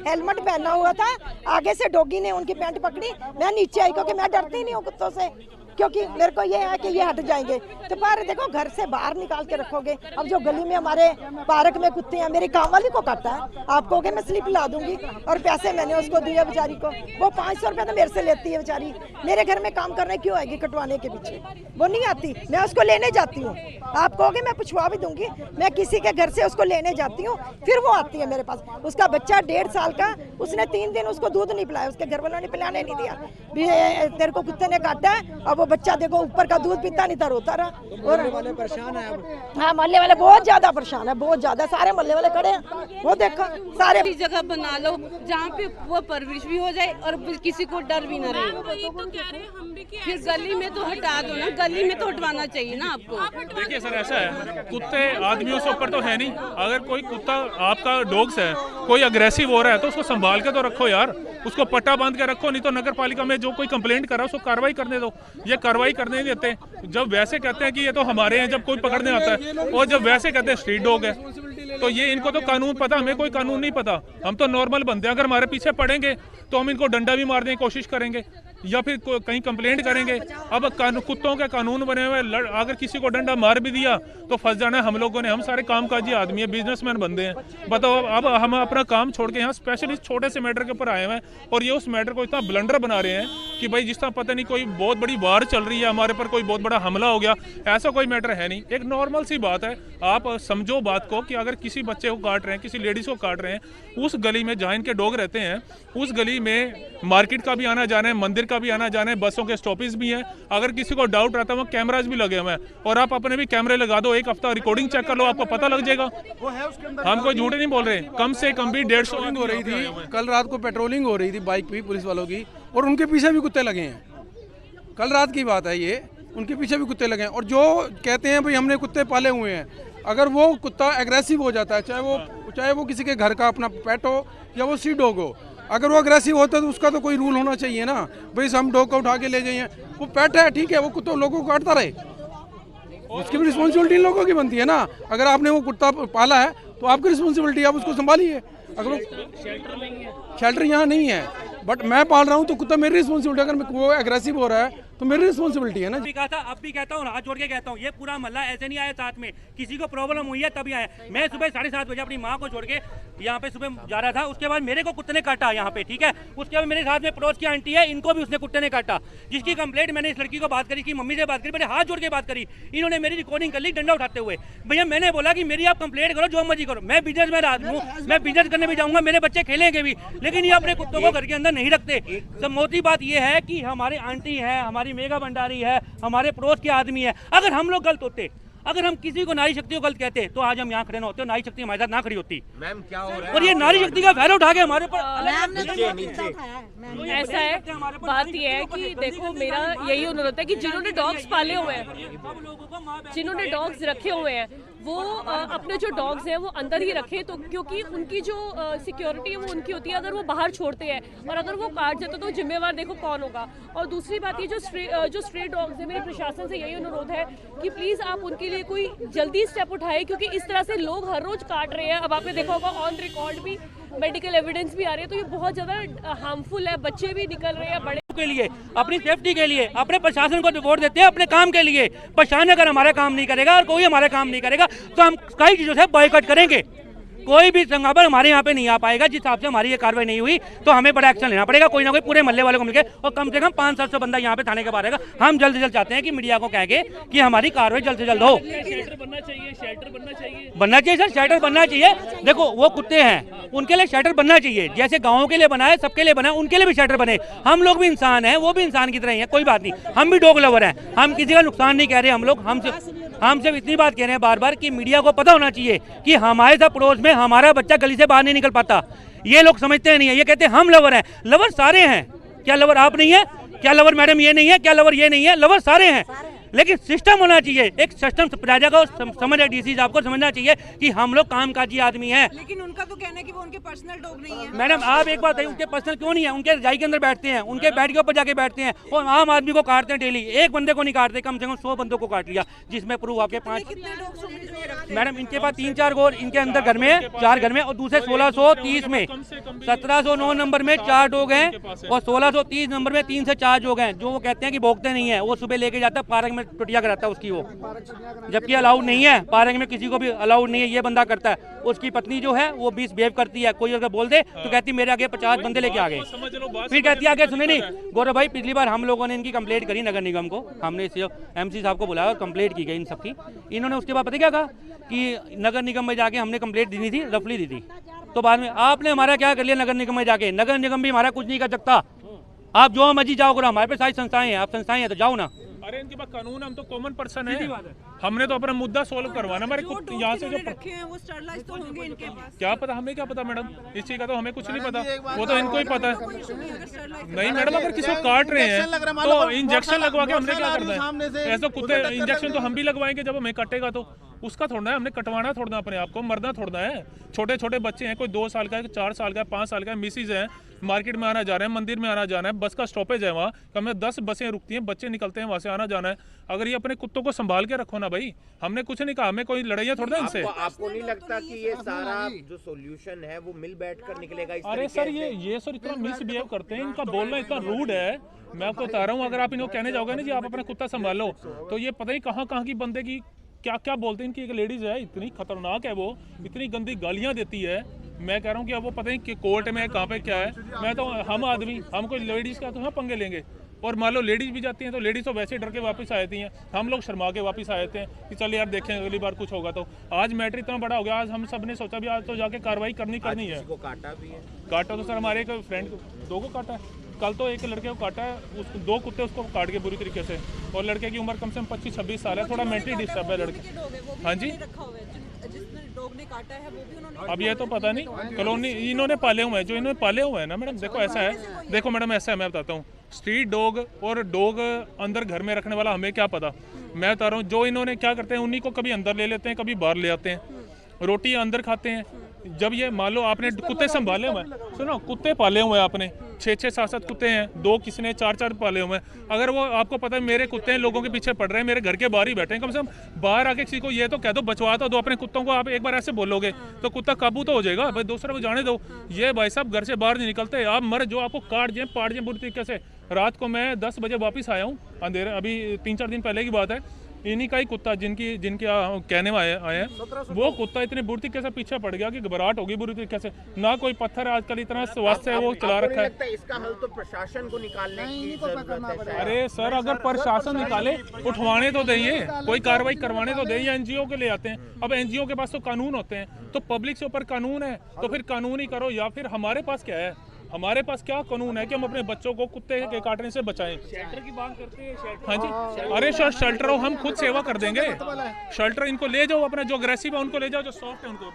Helmet पहना हुआ था, आगे से डॉगी ने उनकी पैंट पकड़ी, मैं नीचे आई क्योंकि मैं डरती नहीं हूँ कुत्तों से, क्योंकि मेरे को ये है कि ये हट जाएंगे। तो पर देखो घर से बाहर निकाल के रखोगे। अब जो गली में हमारे पार्क में कुत्ते हैं, मेरी काम वाली को काटा है, आप कहोगे मैं स्लिप ला दूंगी, और पैसे मैंने उसको दिए बेचारी को, वो 500 रुपये तो मेरे से लेती है बेचारी। मेरे घर में काम करने क्यों आएगी कटवाने के पीछे? वो नहीं आती, मैं उसको लेने जाती हूँ। आप कहोगे मैं पुछवा भी दूंगी, मैं किसी के घर से उसको लेने जाती हूँ, फिर वो आती है मेरे पास। उसका बच्चा 1.5 साल का, उसने 3 दिन उसको दूध नहीं पिलाया, उसके घर वालों ने पिलाने नहीं दिया, तेरे को कुत्ते ने काटा है। अब वो बच्चा देखो ऊपर का दूध पीता नहीं था, रोता रहा। और मोहल्ले वाले परेशान है अब। हाँ, मोहल्ले वाले बहुत ज्यादा परेशान है, बहुत ज्यादा। सारे मोहल्ले वाले खड़े हैं, वो देखो सारे। जगह बना लो जहाँ पे वो परवरिश भी हो जाए और किसी को डर भी ना रहे। फिर गली में तो हटा दो ना, गली में तो हटवाना चाहिए ना आपको। देखिए सर, ऐसा है, कुत्ते आदमियों से ऊपर तो है नहीं। अगर कोई कुत्ता आपका डॉग्स है, कोई अग्रेसिव हो रहा है तो उसको संभाल के तो रखो यार, उसको पट्टा बांध के रखो, नहीं तो नगर पालिका में जो कोई कंप्लेंट कर रहा है उसको कार्रवाई करने दो। ये कार्रवाई करने नहीं देते। जब वैसे कहते हैं कि ये तो हमारे हैं, जब कोई पकड़ने आता है, और जब वैसे कहते हैं स्ट्रीट डॉग है, तो ये इनको तो कानून पता, हमें कोई कानून नहीं पता। हम तो नॉर्मल बंदे हैं, अगर हमारे पीछे पड़ेंगे तो हम इनको डंडा भी मारने की कोशिश करेंगे या फिर कहीं कंप्लेंट करेंगे। अब कुत्तों के कानून बने हुए, अगर किसी को डंडा मार भी दिया तो फंस जाना है हम लोगों ने। हम सारे कामकाजी आदमी है, बिजनेसमैन बंदे हैं। बताओ, अब हम अपना काम छोड़ के यहाँ स्पेशली छोटे से मैटर के ऊपर आए हुए हैं, और ये उस मैटर को इतना ब्लंडर बना रहे हैं कि भाई जिस तरह पता नहीं कोई बहुत बड़ी वार चल रही है, हमारे पर कोई बहुत बड़ा हमला हो गया। ऐसा कोई मैटर है नहीं, एक नॉर्मल सी बात है। आप समझो बात को कि अगर किसी बच्चे को काट रहे हैं, किसी लेडीज को काट रहे हैं, उस गली में जहाँ इनके डॉग रहते हैं, उस गली में मार्केट का भी आना जाना है, मंदिर का भी आना जाना है, बसों के स्टॉपेज भी हैं। अगर किसी को डाउट रहता है, वहाँ कैमराज भी लगे हुए हैं, और आप अपने भी कैमरे लगा दो, एक हफ्ता रिकॉर्डिंग चेक कर लो, आपको पता लग जाएगा। हम कोई झूठ नहीं बोल रहे। कम से कम भी 150 हो रही थी, कल रात को पेट्रोलिंग हो रही थी बाइक पे पुलिस वालों की, और उनके पीछे भी कुत्ते लगे हैं। कल रात की बात है ये, उनके पीछे भी कुत्ते लगे हैं। और जो कहते हैं भाई हमने कुत्ते पाले हुए हैं, अगर वो कुत्ता एग्रेसिव हो जाता है, चाहे वो किसी के घर का अपना पेट हो या वो स्ट्रीट डॉग हो, अगर वो अग्रेसिव होता है तो उसका तो कोई रूल होना चाहिए ना भाई, हम डॉग को उठा के ले जाइए। वो पेट है, ठीक है, वो कुत्तों लोगों को काटता रहे, उसकी भी रिस्पॉन्सिबिलिटी इन लोगों की बनती है ना। अगर आपने वो कुत्ता पाला है तो आपकी रिस्पॉन्सिबिलिटी, आप उसको संभालिए। अगर वो शेल्टर यहाँ नहीं है, बट मैं पाल रहा हूँ तो कुत्ता मेरी रिस्पॉन्सिबिलिटी। अगर वो एग्रेसिव हो रहा है तो मेरी रिस्पॉन्सिबिलिटी है ना। भी कहा था, अब भी कहता हूँ, हाथ जोड़ के कहता हूँ, ये पूरा मोहल्ला ऐसे नहीं आया साथ में, किसी को प्रॉब्लम हुई है तभी आया। मैं सुबह 7:30 बजे अपनी माँ को छोड़ के यहाँ पे सुबह जा रहा था, उसके बाद मेरे को कुत्ते ने काटा यहाँ पे, ठीक है। उसके बाद मेरे साथ में पड़ोस की आंटी है, इनको भी उसने कुत्ते ने काटा, जिसकी कंप्लेंट मैंने इस लड़की को बात करी, इसकी मम्मी से बात करी, मैंने हाथ जोड़ के बात करी, इन्होंने मेरी रिकॉर्डिंग कर ली डंडा उठाते हुए। भैया मैंने बोला कि मेरी आप कंप्लेंट करो, जो मर्जी करो, मैं बिजनेस में आदमी हूँ, मैं बिजनेस करने भी जाऊँगा, मेरे बच्चे खेलेंगे भी, लेकिन ये अपने कुत्तों को घर के अंदर नहीं रखते। सब मोटी बात ये है कि हमारी आंटी है, हमारी मेगा भंडारी है, हमारे पड़ोस के आदमी है, अगर हम लोग गलत होते, अगर हम किसी को नारी शक्ति को गलत कहते तो आज हम यहाँ खड़े ना होते, नारी शक्ति हमारे साथ ना खड़ी होती। मैम क्या हो रहा है? और ये नारी शक्ति का फायदा उठा के हमारे ऊपर ऐसा है, बात यह है कि देखो मेरा यही अनुरोध है कि जिन्होंने डॉग्स पाले हुए हैं, जिन्होंने डॉग्स रखे हुए हैं, वो अपने जो डॉग्स हैं वो अंदर ही रखें, तो क्योंकि उनकी जो सिक्योरिटी है वो उनकी होती है। अगर वो बाहर छोड़ते हैं और अगर वो काट जाते तो जिम्मेवार देखो कौन होगा। और दूसरी बात ये जो स्ट्रे डॉग्स है, मेरे प्रशासन से यही अनुरोध है कि प्लीज़ आप उनके लिए कोई जल्दी स्टेप उठाए, क्योंकि इस तरह से लोग हर रोज काट रहे हैं। अब आपने देखा होगा ऑन रिकॉर्ड भी मेडिकल एविडेंस भी आ रही है, तो ये बहुत ज़्यादा हार्मफुल है। बच्चे भी निकल रहे हैं, बड़े के लिए, अपनी सेफ्टी के लिए, अपने प्रशासन को वोट देते हैं अपने काम के लिए। प्रशासन अगर हमारा काम नहीं करेगा और कोई हमारा काम नहीं करेगा तो हम कई चीजों से बॉयकॉट करेंगे। कोई भी संगाबर हमारे यहाँ पे नहीं आ पाएगा। जिस हिसाब से हमारी ये कार्रवाई नहीं हुई तो हमें बड़ा एक्शन लेना पड़ेगा, कोई ना कोई पूरे मोहल्ले वालों को मिलकर, और कम से कम 500-700 बंदा यहाँ पे थाने के बाहर रहेगा। हम जल्द से जल्द चाहते हैं कि मीडिया को कह के कि हमारी कार्रवाई जल्द से जल्द हो। शेल्टर बनना चाहिए, शेल्टर बनना चाहिए, बनना चाहिए सर, शेल्टर बनना चाहिए। देखो वो कुत्ते हैं, उनके लिए शेल्टर बनना चाहिए, जैसे गाँव के लिए बनाए, सबके लिए बनाए, उनके लिए भी शेल्टर बने। हम लोग भी इंसान हैं, वो भी इंसान की तरह ही है, कोई बात नहीं, हम भी डॉग लवर हैं, हम किसी का नुकसान नहीं कह रहे। हम लोग हम सिर्फ इतनी बात कह रहे हैं बार बार कि मीडिया को पता होना चाहिए कि हमारे साथ पड़ोस में हमारा बच्चा गली से बाहर नहीं निकल पाता। ये लोग समझते नहीं है, ये कहते हैं हम लवर हैं। लवर सारे हैं, क्या लवर आप नहीं है? क्या लवर मैडम ये नहीं है? क्या लवर ये नहीं है? लवर सारे हैं। लेकिन सिस्टम होना चाहिए, एक सिस्टम प्रजा को समझना, डीसी साहब को समझना चाहिए कि हम लोग कामकाजी आदमी हैं। लेकिन उनका तो कहना है कि वो उनके पर्सनल डॉग नहीं है। मैडम आप एक बात बताइए, उनके पर्सनल क्यों नहीं है? उनके रजाई के अंदर बैठते हैं, उनके बेड के ऊपर जाके बैठते हैं और आम आदमी को काटते हैं डेली। एक बंदे को नहीं काटते, कम से कम 100 बंदों को काट लिया, जिसमें प्रूफ आपके 5। कितने डॉग्स रखते हैं? मैडम इनके पास 3-4 गोर इनके अंदर घर में है, 4 घर में, और दूसरे 1630 में 1709 नंबर में 4 डॉग हैं और 1630 नंबर में 3 से 4 डॉग हैं, जो वो कहते हैं कि भोगते नहीं है। वो सुबह लेके जाता है पार्क में, टुटिया कराता है उसकी, वो जबकि अलाउड नहीं है पार्क में, किसी को भी अलाउड नहीं है, ये बंदा करता है। उसकी पत्नी जो है वो 20 बिहेव करती है, कोई अगर बोल दे तो कहती मेरे आगे 50 बंदे लेके आ गए, फिर कहती है आगे सुने नहीं। गौरव भाई पिछली बार हम लोगों ने इनकी कंप्लेंट करी नगर निगम को, हमने MC साहब को बुलाया और कंप्लेंट की गई इन सबकी। इन्होंने उसके बाद पता क्या कहा कि नगर निगम में जाके हमने कंप्लेंट दी थी, रफली दी थी, तो बाद में आपने हमारा क्या कर लिया नगर निगम में जाके? नगर निगम भी हमारा कुछ नहीं कर सकता। आप जो मर्जी जाओ करो, हमारे पे सारी संस्थाएं हैं, आप संस्थाएं हैं तो जाओ ना। अरे इनके पास कानून, हम तो कॉमन पर्सन है, हमने तो अपना मुद्दा सोल्व करवाना। हमारे यहाँ से जो रखे हैं वो स्टरलाइज तो होंगे इनके पास। क्या पता, हमें क्या पता मैडम, इस चीज का तो हमें कुछ नहीं पता, वो तो इनको ही पता है। नहीं मैडम, अगर किसी को काट रहे हैं तो इंजेक्शन लगवा के हमने क्या करना है? ऐसा कुत्ते इंजेक्शन तो हम भी लगवाएंगे जब हमें कटेगा, तो उसका थोड़ा है, हमने कटवाना थोड़ा अपने आप को, मरना थोड़ा है। छोटे छोटे बच्चे हैं, कोई 2 साल का है, 4 साल का है, 5 साल का है, मिसिज है, मार्केट में आना जा रहे हैं, मंदिर में आना जाना है, बस का स्टॉपेज है वहाँ, कम से 10 बसें रुकती हैं, बच्चे निकलते हैं वहाँ से, आना जाना है। अगर ये अपने कुत्तों को संभाल के रखो ना भाई, हमने कुछ नहीं कहा, हमें कोई लड़ाइयाँ थोड़ा इनसे। आपको नहीं लगता कि ये सारा जो सॉल्यूशन है वो मिल बैठकर निकलेगा इस अरे सर ये सर इतना मिसबिहेव करते हैं, इनका बोलना इतना रूड है। मैं आपको बता रहा हूँ, अगर आप इनको कहने जाओगे ना जी आप अपना कुत्ता संभालो, तो ये पता ही कहाँ कहाँ की बंदे की क्या क्या बोलते हैं। इनकी एक लेडीज है, इतनी खतरनाक है, वो इतनी गंदी गालियाँ देती है। मैं कह रहा हूँ कि अब वो पता नहीं कि कोर्ट में कहाँ पे क्या है। मैं तो हम आदमी, हम कोई लेडीज का तो हम पंगे लेंगे, और मान लो लेडीज भी जाती हैं तो लेडीज तो वैसे डर के वापस आ जाती हैं, हम लोग शर्मा के वापस आ जाते हैं कि चल यार देखें अगली बार कुछ होगा। तो आज मैटर इतना बड़ा हो गया, आज हम सब ने सोचा भी आज तो जाके कार्रवाई करनी है। को काटा भी है, काटा तो सर हमारे एक फ्रेंड को 2 को काटा है, कल तो एक लड़के को काटा है, उस 2 कुत्ते उसको काट के बुरी तरीके से, और लड़के की उम्र कम से कम 25-26 साल है, थोड़ा मेंटली डिस्टर्ब है लड़के। हाँ जी, अब ये तो पता नहीं, कॉलोनी इन्होंने पाले हुए हैं, जो इन्होंने पाले हुए हैं ना मैडम। देखो ऐसा है, देखो मैडम ऐसा है, मैं बताता हूँ, स्ट्रीट डॉग और डॉग अंदर घर में रखने वाला हमें क्या पता। मैं बता रहा हूँ, जो इन्होंने क्या करते हैं, उन्हीं को कभी अंदर ले लेते हैं, कभी बाहर ले आते हैं, रोटी अंदर खाते हैं। जब ये मान लो आपने कुत्ते संभाले हुए हैं, सुनो कुत्ते पाले हुए हैं आपने, 6-6, 7-7 कुत्ते हैं, 2 किसी ने 4-4 पाले हुए हैं। अगर वो आपको पता है मेरे कुत्ते हैं लोगों के पीछे पड़ रहे हैं, मेरे घर के बाहर ही बैठे हैं, कम से कम बाहर आके किसी को ये तो कह दो बचवा दो अपने कुत्तों को। आप एक बार ऐसे बोलोगे तो कुत्ता काबू तो हो जाएगा भाई, दूसरे को जाने दो। ये भाई साहब घर से बाहर नहीं निकलते, आप मर जो आपको काट जाए पाट जाए बुरी तरीके से। रात को मैं 10 बजे वापस आया हूँ अंधेरे, अभी 3-4 दिन पहले की बात है। इन्हीं का ही कुत्ता जिनके कहने में आए हैं, वो कुत्ता इतनी बुरी तरीके से पीछे पड़ गया कि घबराहट होगी बुरी तरीके से। ना कोई पत्थर आजकल इतना स्वास्थ्य है वो चला रखा है। इसका हल तो प्रशासन को निकालने की जरूरत है। अरे सर अगर प्रशासन निकाले, उठवाने तो देंगे, कोई कार्रवाई करवाने तो दें, या NGO के ले आते हैं। अब NGO के पास तो कानून होते हैं, तो पब्लिक से ऊपर कानून है, तो फिर कानून ही करो। या फिर हमारे पास क्या है, हमारे पास क्या कानून है कि हम अपने बच्चों को कुत्ते के काटने से बचाएं। शेल्टर की बात करते हैं, हाँ जी, अरे सर शेल्टर हो, हम खुद सेवा कर देंगे। शेल्टर इनको ले जाओ, अपना जो अग्रेसिव है उनको ले जाओ, जो सॉफ्ट है उनको